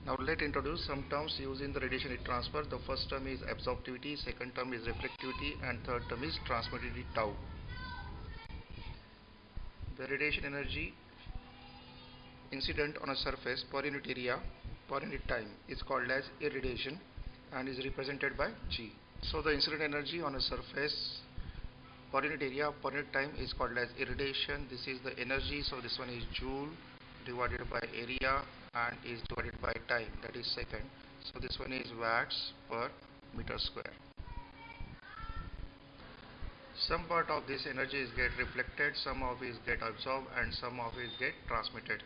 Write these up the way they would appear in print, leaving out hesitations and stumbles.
Now let's introduce some terms used in the radiation heat transfer. The first term is absorptivity, second term is reflectivity, and third term is transmittivity tau. The radiation energy incident on a surface per unit area per unit time is called as irradiation and is represented by G. So the incident energy on a surface per unit area per unit time is called as irradiation. This is the energy, so this one is joule divided by area and is divided by time, that is second. So this one is watts per meter square. Some part of this energy is get reflected, some of it is get absorbed, and some of it get transmitted.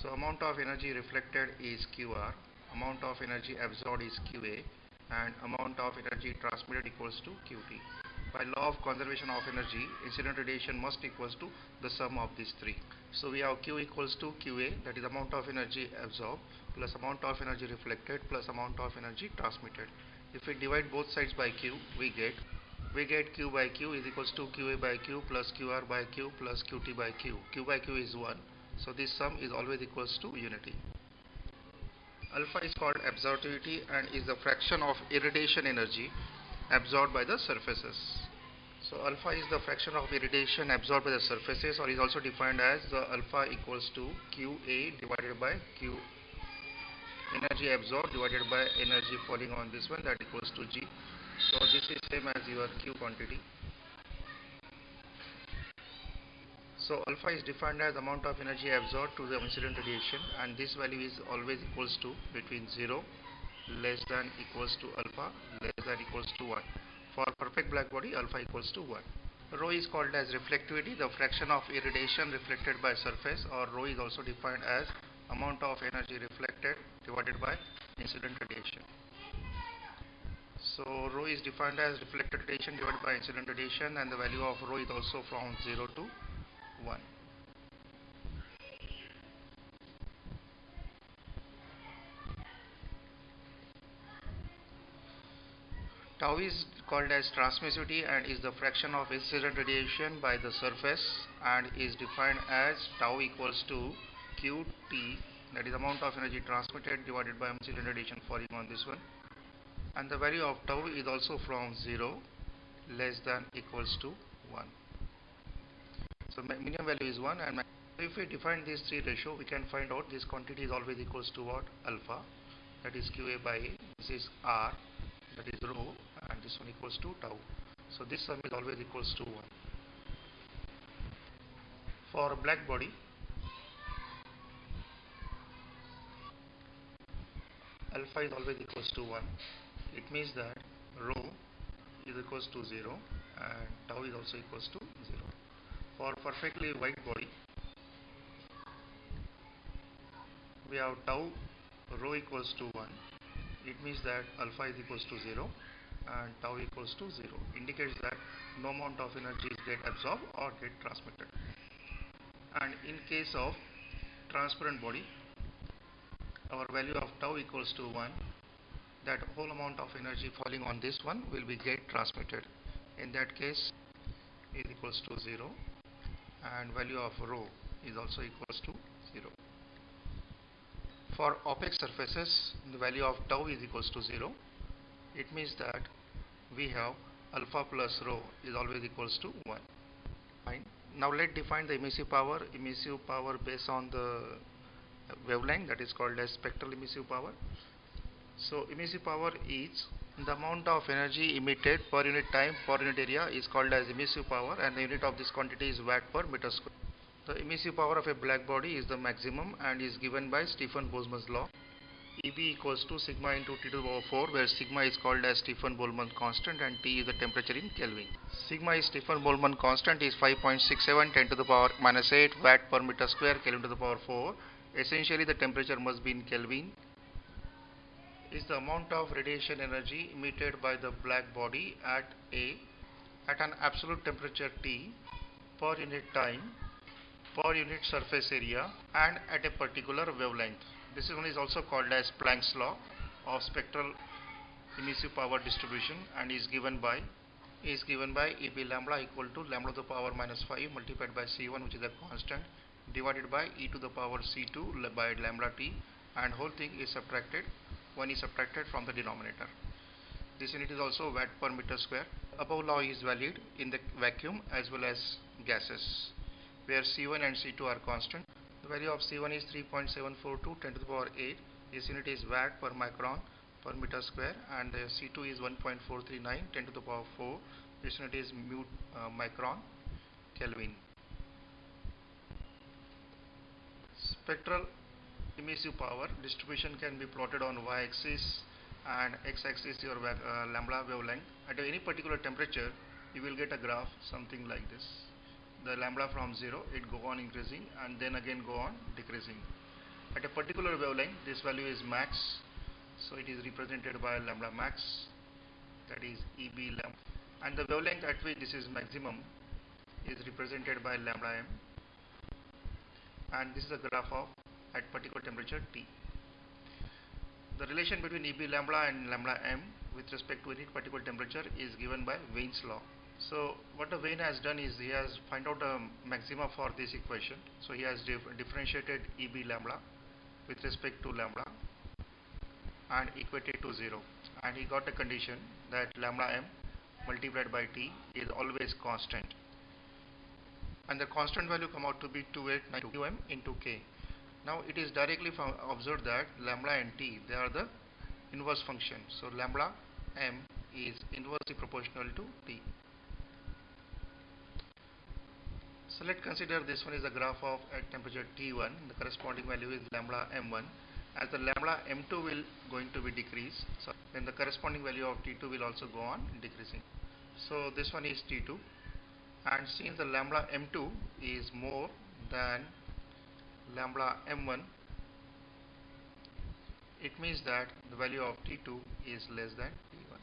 So amount of energy reflected is QR, amount of energy absorbed is QA, and amount of energy transmitted equals to QT. By law of conservation of energy, incident radiation must equals to the sum of these three. So we have Q equals to QA, that is amount of energy absorbed plus amount of energy reflected plus amount of energy transmitted. If we divide both sides by Q, we get Q by Q is equals to QA by Q plus QR by Q plus QT by Q. Q by Q is 1. So this sum is always equals to unity. Alpha is called absorptivity and is the fraction of irradiation energy absorbed by the surfaces. So alpha is the fraction of irradiation absorbed by the surfaces, or is also defined as the alpha equals to QA divided by Q. Energy absorbed divided by energy falling on this one, that equals to G. So this is same as your Q quantity. So alpha is defined as amount of energy absorbed to the incident radiation, and this value is always equals to between 0 less than equals to alpha less than equals to 1. For perfect black body, alpha equals to 1. Rho is called as reflectivity, the fraction of irradiation reflected by surface, or rho is also defined as amount of energy reflected divided by incident radiation. So rho is defined as reflected radiation divided by incident radiation, and the value of rho is also from 0 to 1. Tau is called as transmissivity and is the fraction of incident radiation by the surface, and is defined as tau equals to QT, that is amount of energy transmitted divided by incident radiation falling on this one, and the value of tau is also from 0 less than equals to 1. So minimum value is 1, and if we define these three ratio, we can find out this quantity is always equals to what? Alpha, that is QA by A, this is R, that is rho, and this one equals to tau. So this sum is always equals to 1. For a black body, alpha is always equals to 1. It means that rho is equals to 0 and tau is also equals to 0. For perfectly white body, we have tau rho equals to 1. It means that alpha is equals to 0 and tau equals to 0. Indicates that no amount of energy is get absorbed or get transmitted. And in case of transparent body, our value of tau equals to 1. That whole amount of energy falling on this one will be get transmitted. In that case, is equals to 0, and value of rho is also equals to 0. For opaque surfaces, the value of tau is equals to 0. It means that we have alpha plus rho is always equals to 1. Fine. Now let's define the emissive power. Emissive power based on the wavelength, that is called as spectral emissive power. So emissive power is the amount of energy emitted per unit time per unit area is called as emissive power, and the unit of this quantity is watt per meter square. The emissive power of a black body is the maximum and is given by Stefan Boltzmann's law. EB equals to sigma into T to the power 4, where sigma is called as Stefan Boltzmann constant and T is the temperature in Kelvin. Sigma is Stefan Boltzmann constant is 5.67 10 to the power minus 8 watt per meter square Kelvin to the power 4. Essentially the temperature must be in Kelvin. Is the amount of radiation energy emitted by the black body at an absolute temperature T per unit time per unit surface area and at a particular wavelength. This one is also called as Planck's law of spectral emissive power distribution, and is given by EB lambda equal to lambda to the power minus 5 multiplied by C1, which is a constant, divided by e to the power c2 by lambda t, and whole thing is subtracted, 1 is subtracted from the denominator. This unit is also watt per meter square. Above law is valid in the vacuum as well as gases, where C1 and C2 are constant. The value of C1 is 3.742 10 to the power 8. This unit is watt per micron per meter square, and C2 is 1.439 10 to the power 4. This unit is micron Kelvin. Spectral emissive power distribution can be plotted on y-axis, and x-axis your lambda wavelength. At any particular temperature, you will get a graph something like this. The lambda from 0, it go on increasing and then again go on decreasing. At a particular wavelength, this value is max, so it is represented by lambda max, that is EB lambda. And the wavelength at which this is maximum is represented by lambda m. And this is a graph of at particular temperature T. The relation between EB lambda and lambda m with respect to any particular temperature is given by Wien's law. So what the Wien has done is he has find out a maxima for this equation. So he has differentiated EB lambda with respect to lambda and equated to 0, and he got a condition that lambda m multiplied by T is always constant, and the constant value come out to be 2892 m into K. Now it is directly observed that lambda and T, they are the inverse function. So lambda m is inversely proportional to T. So let's consider this one is a graph of at temperature T1. The corresponding value is lambda m1. As the lambda m2 will going to be decreased, so then the corresponding value of T2 will also go on decreasing. So this one is T2, and since the lambda m2 is more than lambda m1, it means that the value of T2 is less than T1.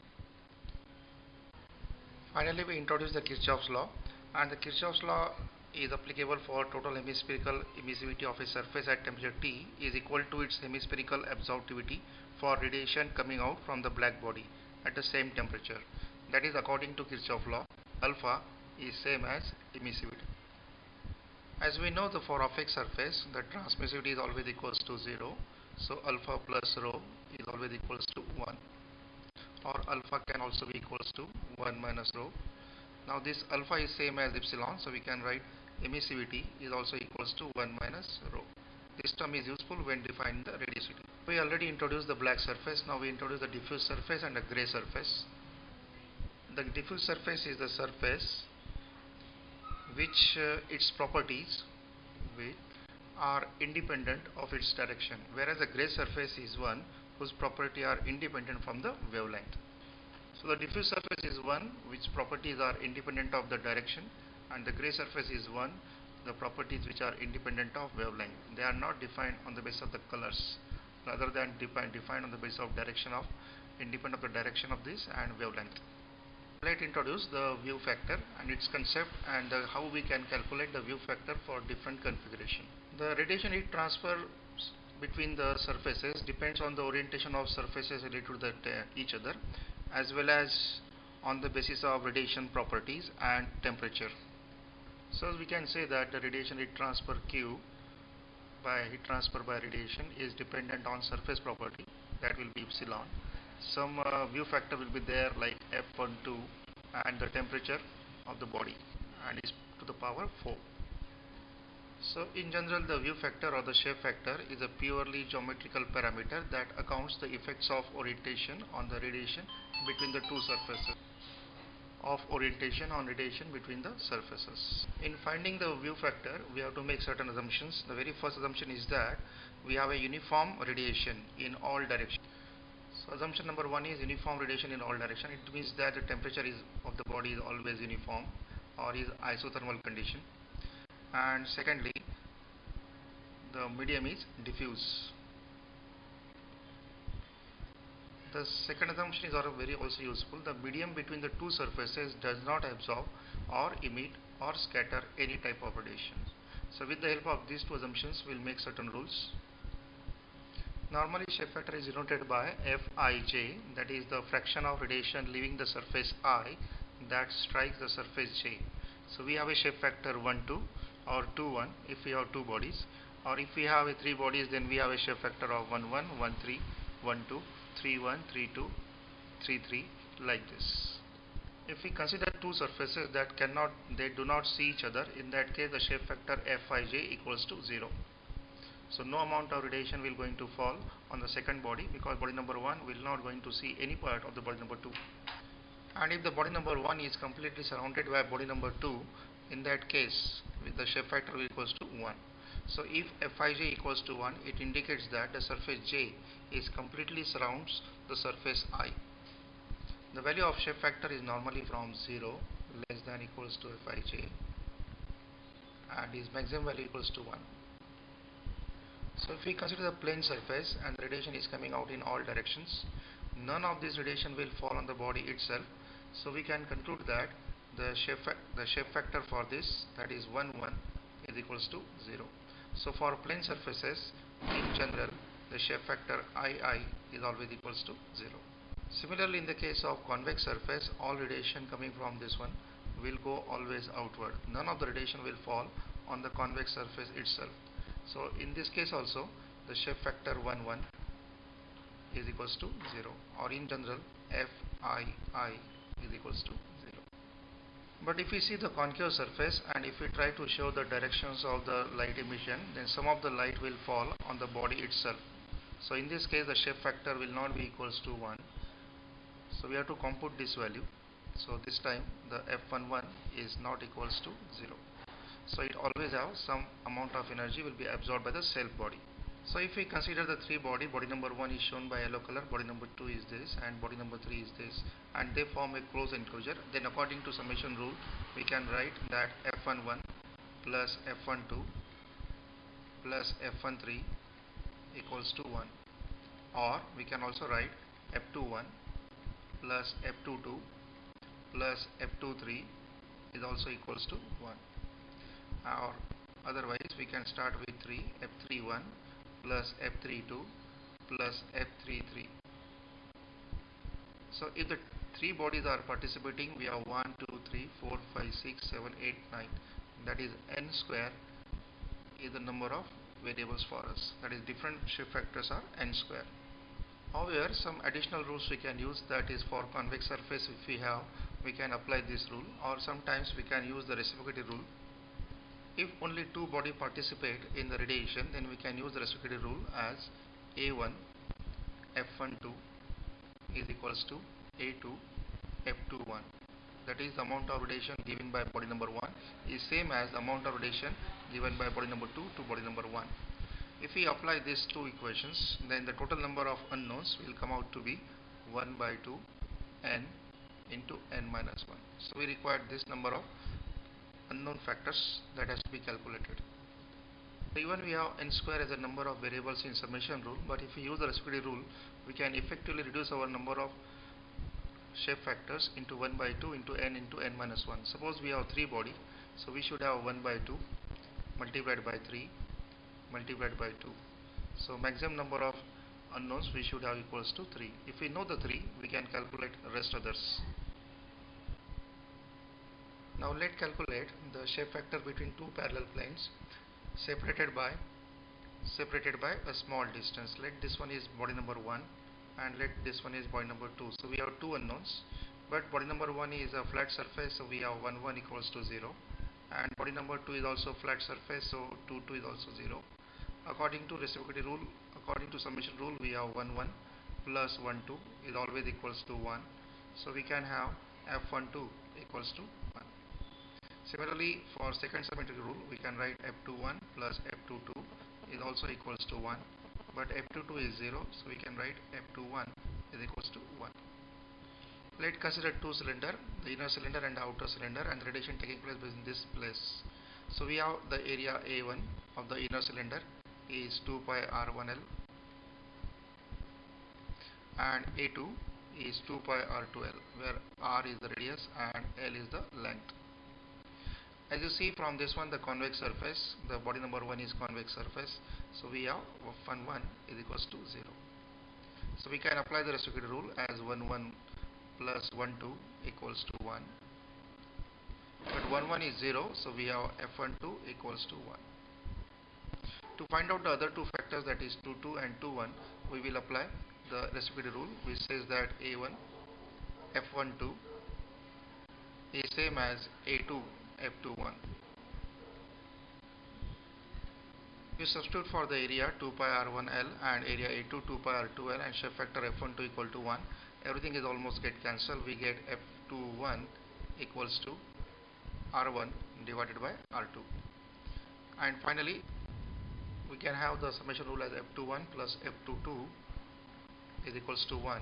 Finally, we introduce the Kirchoff's law, and the Kirchoff's law is applicable for total hemispherical emissivity of a surface at temperature T is equal to its hemispherical absorptivity for radiation coming out from the black body at the same temperature. That is, according to Kirchoff's law, alpha is same as emissivity. As we know, for a fixed surface, the transmissivity is always equals to 0. So alpha plus rho is always equals to 1, or alpha can also be equals to 1 minus rho. Now this alpha is same as epsilon, so we can write emissivity is also equals to 1 minus rho. This term is useful when defining the radiosity. We already introduced the black surface. Now we introduce the diffuse surface and the gray surface. The diffuse surface is the surface which its properties are independent of its direction, whereas the gray surface is one whose property are independent from the wavelength. So the diffuse surface is one which properties are independent of the direction, and the gray surface is one the properties which are independent of wavelength. They are not defined on the basis of the colors, rather than defined on the basis of direction of independent of the direction of this and wavelength. Let's introduce the view factor and its concept, and how we can calculate the view factor for different configuration. The radiation heat transfer between the surfaces depends on the orientation of surfaces related to each other, as well as on the basis of radiation properties and temperature. So we can say that the radiation heat transfer Q by heat transfer by radiation is dependent on surface property, that will be epsilon. Some view factor will be there like F12, and the temperature of the body, and is to the power 4. So in general, the view factor or the shape factor is a purely geometrical parameter that accounts the effects of orientation on the radiation between the two surfaces, between the surfaces. In finding the view factor, we have to make certain assumptions. The very first assumption is that we have a uniform radiation in all directions. So assumption number 1 is uniform radiation in all directions. It means that the temperature of the body is always uniform, or is isothermal condition. And secondly, the medium is diffuse. The second assumption is also very useful. The medium between the two surfaces does not absorb or emit or scatter any type of radiation. So with the help of these two assumptions, we will make certain rules. Normally, shape factor is denoted by Fij, that is the fraction of radiation leaving the surface I that strikes the surface J. So we have a shape factor 1, 2, or 2 1 if we have two bodies, or if we have three bodies, then we have a shape factor of 1 1 1 3 1 2 3 1 3 2 3 3, like this. If we consider two surfaces that they do not see each other, in that case the shape factor Fij equals to 0. So no amount of radiation will going to fall on the second body, because body number 1 will not going to see any part of the body number 2. And if the body number 1 is completely surrounded by body number 2, in that case with the shape factor equals to 1. So if Fij equals to 1, it indicates that the surface J is completely surrounds the surface I. The value of shape factor is normally from 0 less than equals to Fij, and is maximum value equals to 1. So if we consider the plane surface and the radiation is coming out in all directions, none of this radiation will fall on the body itself. So we can conclude that the shape factor for this, that is 1 1, is equals to 0. So for plane surfaces in general, the shape factor II is always equals to 0. Similarly, in the case of convex surface, all radiation coming from this one will go always outward. None of the radiation will fall on the convex surface itself. So in this case also, the shape factor 1 1 is equals to 0, or in general Fii is equals to 0. But if we see the concave surface and if we try to show the directions of the light emission, then some of the light will fall on the body itself. So in this case the shape factor will not be equals to 1. So we have to compute this value. So this time the F11 is not equals to 0. So it always have some amount of energy will be absorbed by the self body. So if we consider the three body number 1 is shown by yellow color, body number 2 is this, and body number 3 is this, and they form a closed enclosure, then according to summation rule we can write that F11 plus F12 plus F13 equals to 1, or we can also write F21 plus F22 plus F23 is also equals to 1, or otherwise we can start with 3 F31 plus F32 plus F33. So if the three bodies are participating, we have 1 2 3 4 5 6 7 8 9, that is n square is the number of variables for us, that is different shape factors are n square. However, some additional rules we can use, that is for convex surface if we have, we can apply this rule, or sometimes we can use the reciprocity rule. If only two bodies participate in the radiation, then we can use the reciprocity rule as A1 F12 is equals to A2 F21. That is, the amount of radiation given by body number 1 is same as the amount of radiation given by body number 2 to body number 1. If we apply these two equations, then the total number of unknowns will come out to be 1 by 2 n into n minus 1. So we require this number of unknown factors that has to be calculated. So even we have n square as a number of variables in summation rule, but if we use the reciprocity rule, we can effectively reduce our number of shape factors into 1 by 2 into n minus 1. Suppose we have three body, so we should have 1 by 2 multiplied by 3 multiplied by 2. So maximum number of unknowns we should have equals to 3. If we know the 3, we can calculate rest others. Now let's calculate the shape factor between two parallel planes separated by a small distance. Let this one is body number 1 and let this one is body number 2. So we have two unknowns, but body number 1 is a flat surface, so we have 1 1 equals to 0, and body number 2 is also flat surface, so 2 2 is also 0. According to reciprocity rule, according to summation rule, we have 1 1 plus 1 2 is always equals to 1. So we can have F12 equals to 1. Similarly, for second symmetric rule, we can write F21 plus F22 is also equals to 1, but F22 is 0, so we can write F21 is equals to 1. Let's consider two cylinder, the inner cylinder and the outer cylinder, and the radiation taking place within this place. So we have the area A1 of the inner cylinder is 2 pi R1L, and A2 is 2 pi R2L, where R is the radius and L is the length. As you see from this one, the convex surface, the body number 1 is convex surface, so we have 1 1 is equals to 0. So we can apply the reciprocity rule as 1 1 plus 1 2 equals to 1. but 1 1 is 0, so we have f12 equals to 1. To find out the other two factors, that is 2 2 and 2 1, we will apply the reciprocity rule, which says that a1 f12 is same as a2 f21. You substitute for the area 2 pi r1l and area a2 2 pi r2l and shape factor f12 equal to 1. Everything is almost get cancelled. We get f21 equals to r1 divided by r2. And finally, we can have the summation rule as f21 plus f22 is equals to 1.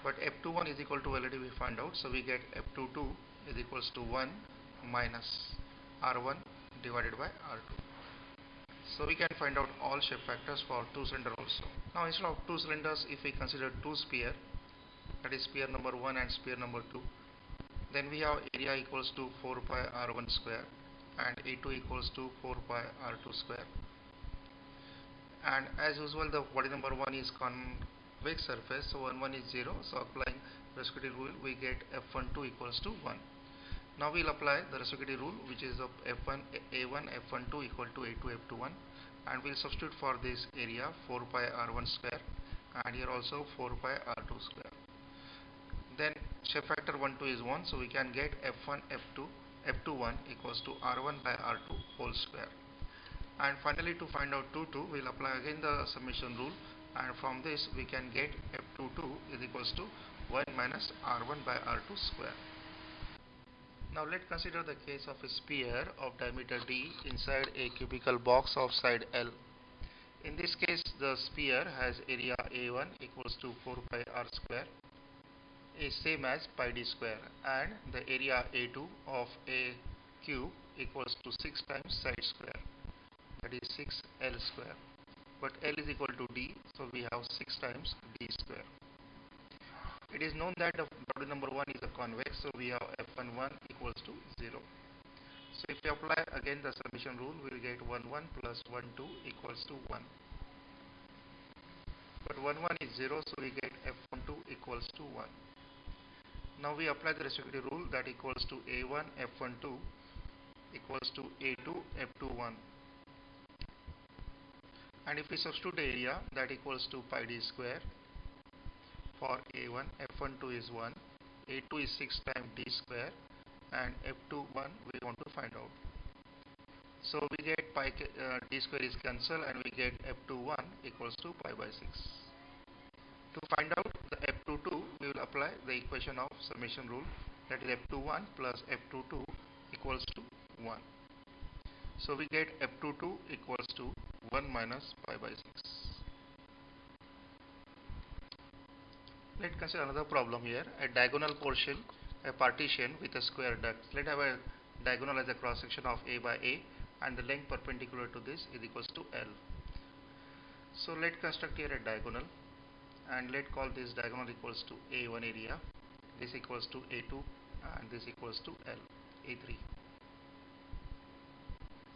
But f21 is equal to already we find out. So we get f22 is equals to 1 minus r1 divided by r2. So we can find out all shape factors for two cylinder also. Now instead of two cylinders, if we consider two sphere, that is sphere number 1 and sphere number 2, then we have area equals to 4 pi r1 square and a2 equals to 4 pi r2 square. And as usual, the body number 1 is convex surface, so 1 1 is 0. So applying reciprocity rule, we get f12 equals to 1. Now we'll apply the reciprocity rule, which is of f1 a1 f12 equal to a2 f21, and we'll substitute for this area 4 pi r1 square and here also 4 pi r2 square. Then shape factor 1 2 is 1, so we can get f1 f2 f21 equals to r1 by r2 whole square. And finally, to find out 2 2, we'll apply again the summation rule, and from this we can get f22 is equals to 1 minus r1 by r2 square. Now let's consider the case of a sphere of diameter d inside a cubical box of side L. In this case, the sphere has area A1 equals to 4 pi r square is same as pi d square, and the area A2 of a cube equals to 6 times side square, that is 6L square. But L is equal to d, so we have 6 times d square. It is known that the body number 1 is a convex, so we have f11 equals to 0. So if we apply again the summation rule, we will get 1 1 plus 1 2 equals to 1. But 1 1 is 0, so we get f12 equals to 1. Now we apply the reciprocity rule, that equals to a1 f12 equals to a2 f21. And if we substitute the area, that equals to pi d square. For a1 f12 is 1, a2 is 6 times d square, and f21 we want to find out. So we get pi d square is cancelled, and we get f21 equals to pi by 6. To find out the f22, we will apply the equation of summation rule, that is f21 plus f22 equals to 1. So we get f22 equals to 1 minus pi by 6. Let's consider another problem here. A diagonal portion, a partition with a square duct. Let's have a diagonal as a cross section of A by A, and the length perpendicular to this is equals to L. So let's construct here a diagonal, and let's call this diagonal equals to A1 area, this equals to A2, and this equals to L, A3.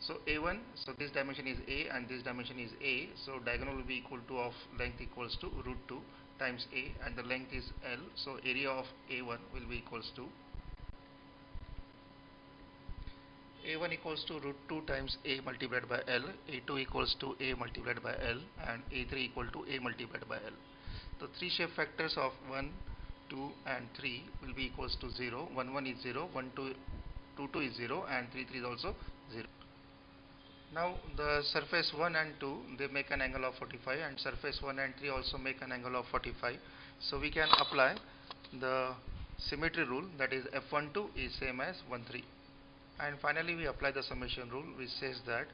So A1, so this dimension is A and this dimension is A, so diagonal will be equal to of length equals to root 2 times A, and the length is L, so area of A1 will be equals to A1 equals to root 2 times A multiplied by L, A2 equals to A multiplied by L, and A3 equal to A multiplied by L. The three shape factors of 1, 2 and 3 will be equals to 0. 1 1 is 0, 1 2 2 2 is 0, and 3 3 is also 0. Now the surface 1 and 2, they make an angle of 45, and surface 1 and 3 also make an angle of 45. So we can apply the symmetry rule, that is f12 is same as 1 3. And finally we apply the summation rule, which says that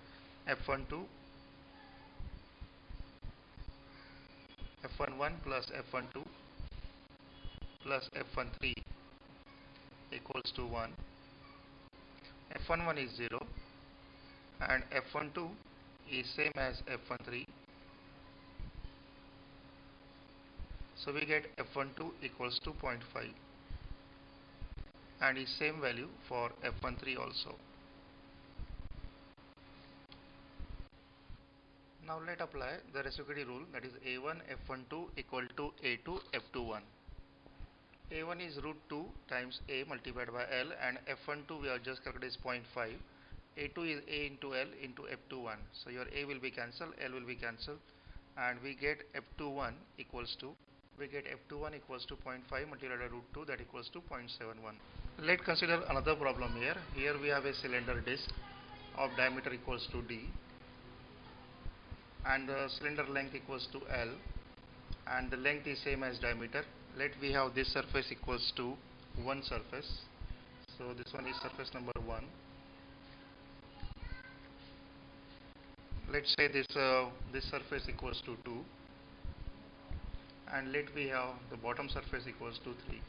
f12 f11 plus f12 plus f13 equals to 1. f11 is 0 and f12 is same as f13, so we get f12 equals to 0.5, and is same value for f13 also. Now let apply the reciprocity rule, that is a1 f12 equal to a2 f21. A1 is root 2 times A multiplied by L, and F12 we have just calculated is 0.5. A2 is A into L into F21. So your A will be cancelled, L will be cancelled, and we get F21 equals to we get F21 equals to 0.5 multiplied by root 2, that equals to 0.71. Let's consider another problem here. Here we have a cylinder disc of diameter equals to D, and the cylinder length equals to L, and the length is same as diameter. Let we have this surface equals to one surface. So this one is surface number 1. Let's say this surface equals to 2, and let we have the bottom surface equals to 3.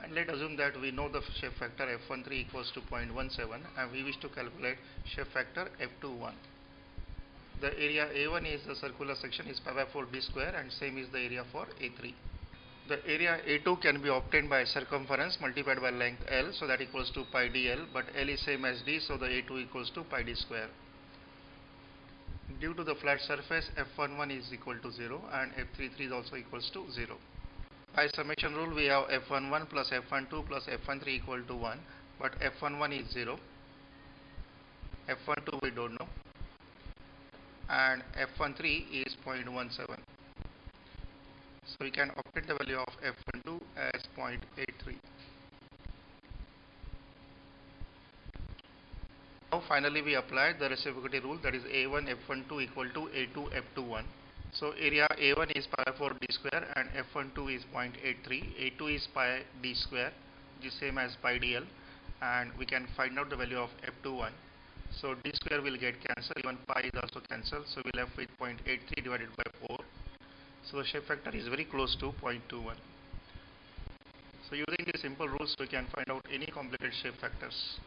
And let's assume that we know the shape factor F13 equals to 0.17, and we wish to calculate shape factor F21. The area A1 is the circular section is pi by 4 d square, and same is the area for A3. The area A2 can be obtained by circumference multiplied by length L, so that equals to pi dl, but L is same as D, so the A2 equals to pi d square. Due to the flat surface, F11 is equal to 0 and F33 is also equals to 0. By summation rule, we have F11 plus F12 plus F13 equal to 1, but F11 is 0, F12 we don't know, and F13 is 0.17. So we can obtain the value of F12 as 0.83. Now finally we apply the reciprocity rule, that is A1 F12 equal to A2 F21. So area A1 is pi 4 d square and F12 is 0.83, A2 is pi d square, which is same as pi dl, and we can find out the value of F21. So d square will get cancelled, even pi is also cancelled, so we left with 0.83 divided by 4. So the shape factor is very close to 0.21. So using these simple rules we can find out any complicated shape factors.